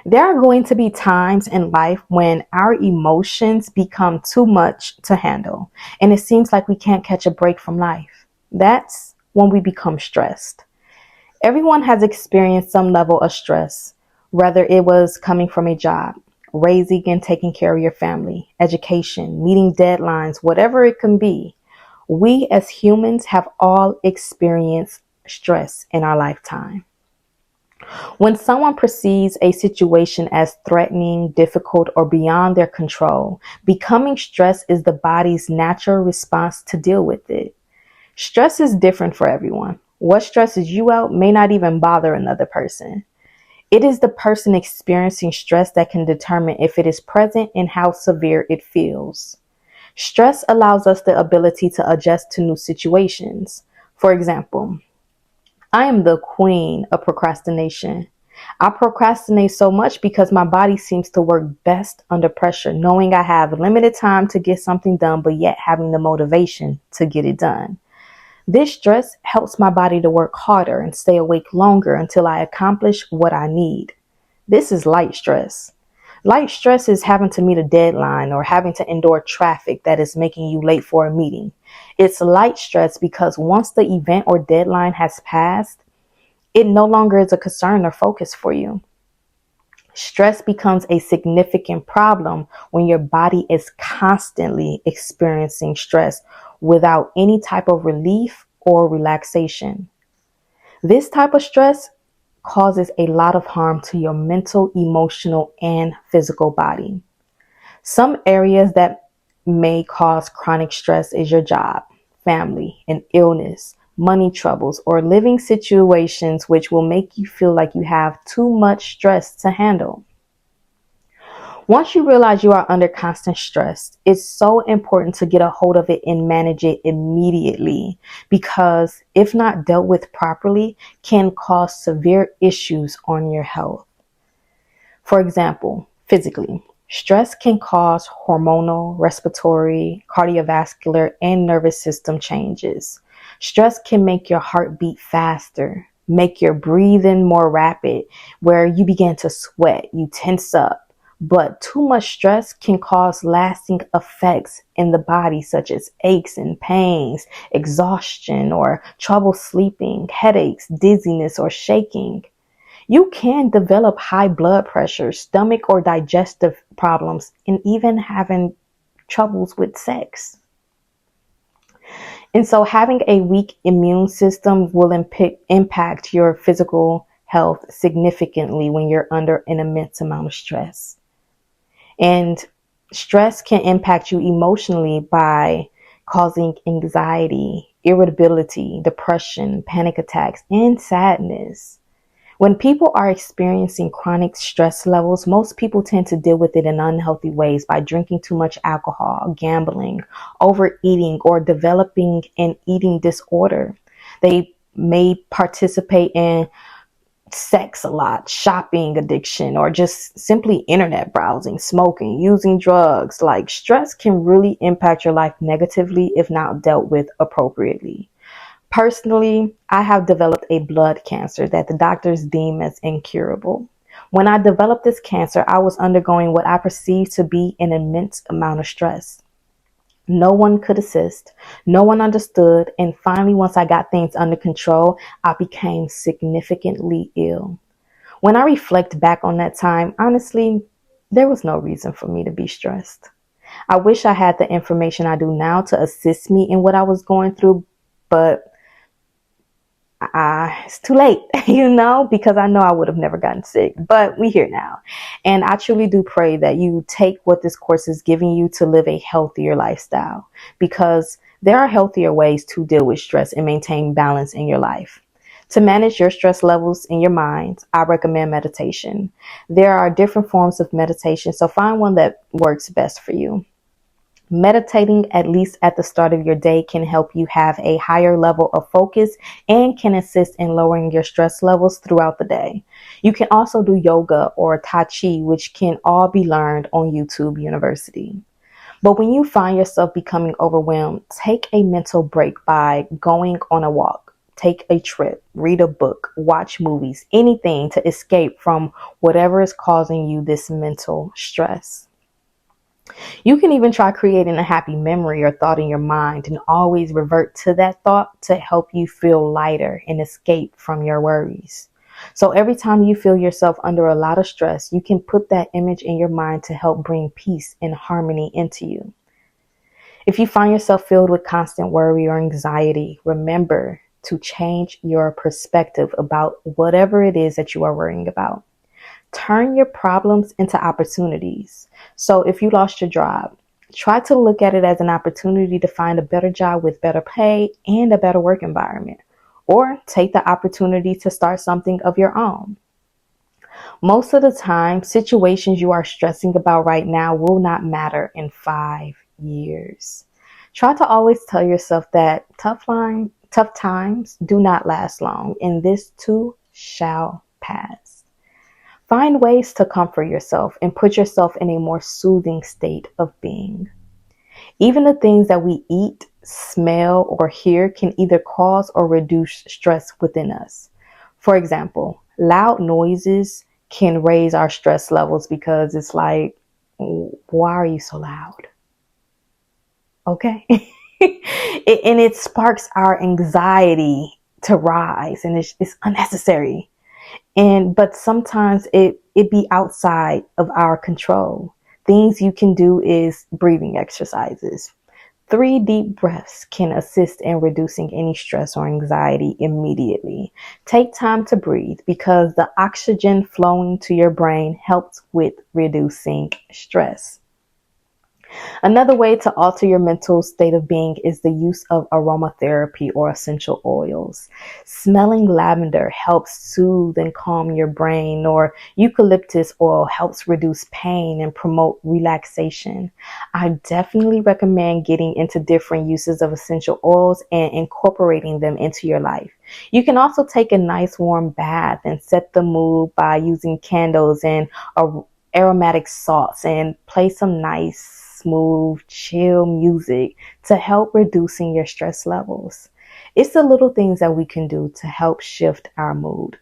There are going to be times in life when our emotions become too much to handle, and it seems like we can't catch a break from life. That's when we become stressed. Everyone has experienced some level of stress, whether it was coming from a job, raising and taking care of your family, education, meeting deadlines, whatever it can be. We as humans have all experienced stress in our lifetime. When someone perceives a situation as threatening, difficult, or beyond their control, becoming stressed is the body's natural response to deal with it. Stress is different for everyone. What stresses you out may not even bother another person. It is the person experiencing stress that can determine if it is present and how severe it feels. Stress allows us the ability to adjust to new situations. For example, I am the queen of procrastination. I procrastinate so much because my body seems to work best under pressure, knowing I have limited time to get something done, but yet having the motivation to get it done. This stress helps my body to work harder and stay awake longer until I accomplish what I need. This is light stress. Light stress is having to meet a deadline or having to endure traffic that is making you late for a meeting. It's light stress because once the event or deadline has passed, it no longer is a concern or focus for you. Stress becomes a significant problem when your body is constantly experiencing stress without any type of relief or relaxation. This type of stress causes a lot of harm to your mental, emotional, and physical body. Some areas that may cause chronic stress is your job, family, and illness, money troubles, or living situations which will make you feel like you have too much stress to handle. Once you realize you are under constant stress, it's so important to get a hold of it and manage it immediately because if not dealt with properly, can cause severe issues on your health. For example, physically, stress can cause hormonal, respiratory, cardiovascular, and nervous system changes. Stress can make your heart beat faster, make your breathing more rapid, where you begin to sweat, you tense up. But too much stress can cause lasting effects in the body, such as aches and pains, exhaustion, or trouble sleeping, headaches, dizziness, or shaking. You can develop high blood pressure, stomach or digestive problems, and even having troubles with sex. And so having a weak immune system will impact your physical health significantly when you're under an immense amount of stress. And stress can impact you emotionally by causing anxiety, irritability, depression, panic attacks, and sadness. When people are experiencing chronic stress levels, most people tend to deal with it in unhealthy ways by drinking too much alcohol, gambling, overeating, or developing an eating disorder. They may participate in sex a lot, shopping addiction, or just simply internet browsing, smoking, using drugs. Like stress can really impact your life negatively if not dealt with appropriately. Personally, I have developed a blood cancer that the doctors deem as incurable. When I developed this cancer, I was undergoing what I perceived to be an immense amount of stress. No one could assist, no one understood, and finally, once I got things under control, I became significantly ill. When I reflect back on that time, honestly, there was no reason for me to be stressed. I wish I had the information I do now to assist me in what I was going through, but it's too late, because I know I would have never gotten sick, but we here now. And I truly do pray that you take what this course is giving you to live a healthier lifestyle, because there are healthier ways to deal with stress and maintain balance in your life. To manage your stress levels in your mind, I recommend meditation. There are different forms of meditation, so find one that works best for you. Meditating, at least at the start of your day, can help you have a higher level of focus and can assist in lowering your stress levels throughout the day. You can also do yoga or Tai Chi, which can all be learned on YouTube University. But when you find yourself becoming overwhelmed, take a mental break by going on a walk, take a trip, read a book, watch movies, anything to escape from whatever is causing you this mental stress. You can even try creating a happy memory or thought in your mind and always revert to that thought to help you feel lighter and escape from your worries. So every time you feel yourself under a lot of stress, you can put that image in your mind to help bring peace and harmony into you. If you find yourself filled with constant worry or anxiety, remember to change your perspective about whatever it is that you are worrying about. Turn your problems into opportunities. So if you lost your job, try to look at it as an opportunity to find a better job with better pay and a better work environment. Or take the opportunity to start something of your own. Most of the time, situations you are stressing about right now will not matter in 5 years. Try to always tell yourself that tough times do not last long, and this too shall pass. Find ways to comfort yourself and put yourself in a more soothing state of being. Even the things that we eat, smell, or hear can either cause or reduce stress within us. For example, loud noises can raise our stress levels because it's like, why are you so loud? Okay. And it sparks our anxiety to rise, and it's unnecessary. But sometimes it be outside of our control. Things you can do is breathing exercises. 3 deep breaths can assist in reducing any stress or anxiety immediately. Take time to breathe because the oxygen flowing to your brain helps with reducing stress. Another way to alter your mental state of being is the use of aromatherapy or essential oils. Smelling lavender helps soothe and calm your brain, or eucalyptus oil helps reduce pain and promote relaxation. I definitely recommend getting into different uses of essential oils and incorporating them into your life. You can also take a nice warm bath and set the mood by using candles and aromatic salts and play some nice smooth, chill music to help reducing your stress levels. It's the little things that we can do to help shift our mood.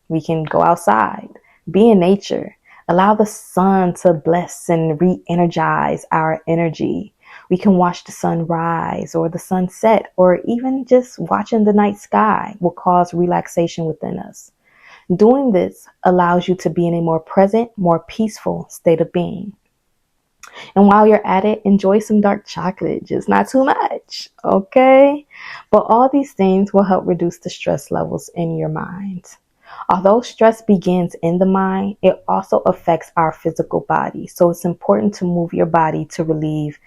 We can go outside, be in nature, allow the sun to bless and re-energize our energy. We can watch the sun rise or the sunset, or even just watching the night sky will cause relaxation within us. Doing this allows you to be in a more present, more peaceful state of being. And while you're at it, enjoy some dark chocolate, just not too much, okay? But all these things will help reduce the stress levels in your mind. Although stress begins in the mind, it also affects our physical body. So it's important to move your body to relieve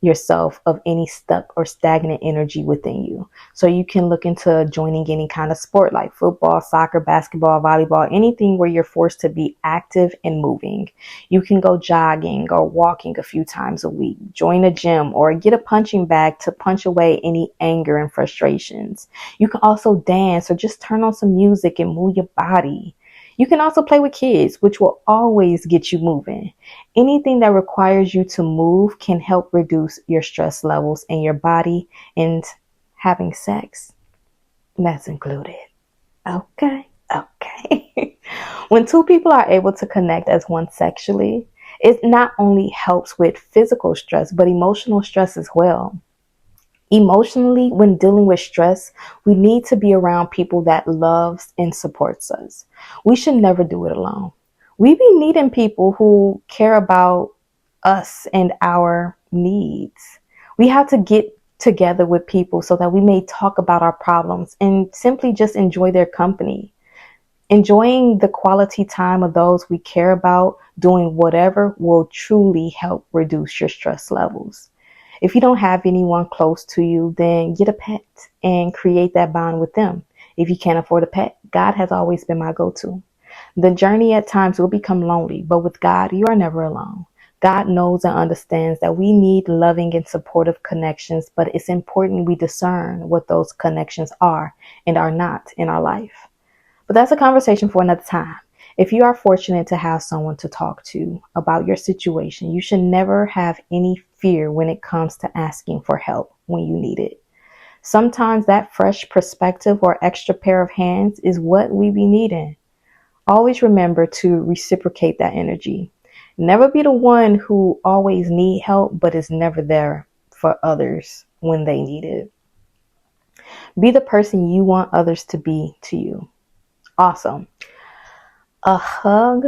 yourself of any stuck or stagnant energy within you. So you can look into joining any kind of sport like football, soccer, basketball, volleyball, anything where you're forced to be active and moving. You can go jogging or walking a few times a week, join a gym, or get a punching bag to punch away any anger and frustrations. You can also dance or just turn on some music and move your body. You can also play with kids, which will always get you moving. Anything that requires you to move can help reduce your stress levels in your body, and having sex, that's included. Okay. When two people are able to connect as one sexually, it not only helps with physical stress, but emotional stress as well. Emotionally, when dealing with stress, we need to be around people that loves and supports us. We should never do it alone. We be needing people who care about us and our needs. We have to get together with people so that we may talk about our problems and simply just enjoy their company. Enjoying the quality time of those we care about, doing whatever will truly help reduce your stress levels. If you don't have anyone close to you, then get a pet and create that bond with them. If you can't afford a pet, God has always been my go-to. The journey at times will become lonely, but with God, you are never alone. God knows and understands that we need loving and supportive connections, but it's important we discern what those connections are and are not in our life. But that's a conversation for another time. If you are fortunate to have someone to talk to about your situation, you should never have any fear when it comes to asking for help when you need it. Sometimes that fresh perspective or extra pair of hands is what we be needing. Always remember to reciprocate that energy. Never be the one who always need help but is never there for others when they need it. Be the person you want others to be to you. Awesome. A hug,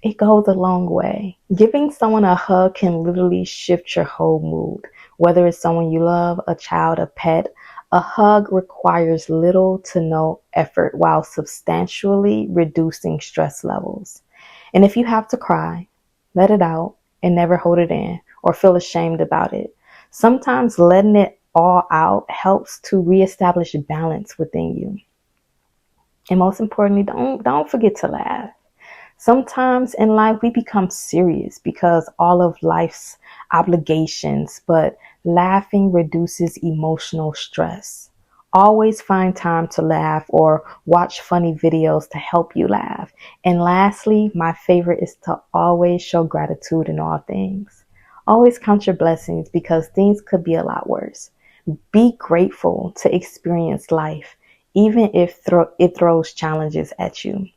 it goes a long way. Giving someone a hug can literally shift your whole mood. Whether it's someone you love, a child, a pet, a hug requires little to no effort while substantially reducing stress levels. And if you have to cry, let it out and never hold it in or feel ashamed about it. Sometimes letting it all out helps to reestablish balance within you. And most importantly, don't forget to laugh. Sometimes in life we become serious because all of life's obligations, but laughing reduces emotional stress. Always find time to laugh or watch funny videos to help you laugh. And lastly, my favorite is to always show gratitude in all things. Always count your blessings because things could be a lot worse. Be grateful to experience life, even if it throws challenges at you.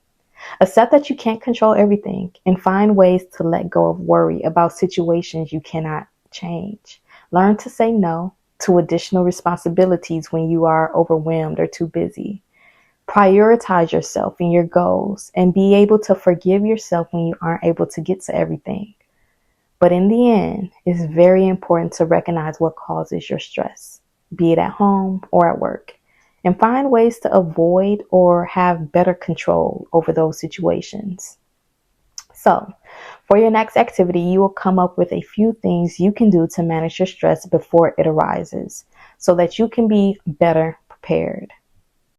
Accept that you can't control everything and find ways to let go of worry about situations you cannot change. Learn to say no to additional responsibilities when you are overwhelmed or too busy. Prioritize yourself and your goals and be able to forgive yourself when you aren't able to get to everything. But in the end, it's very important to recognize what causes your stress, be it at home or at work, and find ways to avoid or have better control over those situations. So, for your next activity, you will come up with a few things you can do to manage your stress before it arises so that you can be better prepared.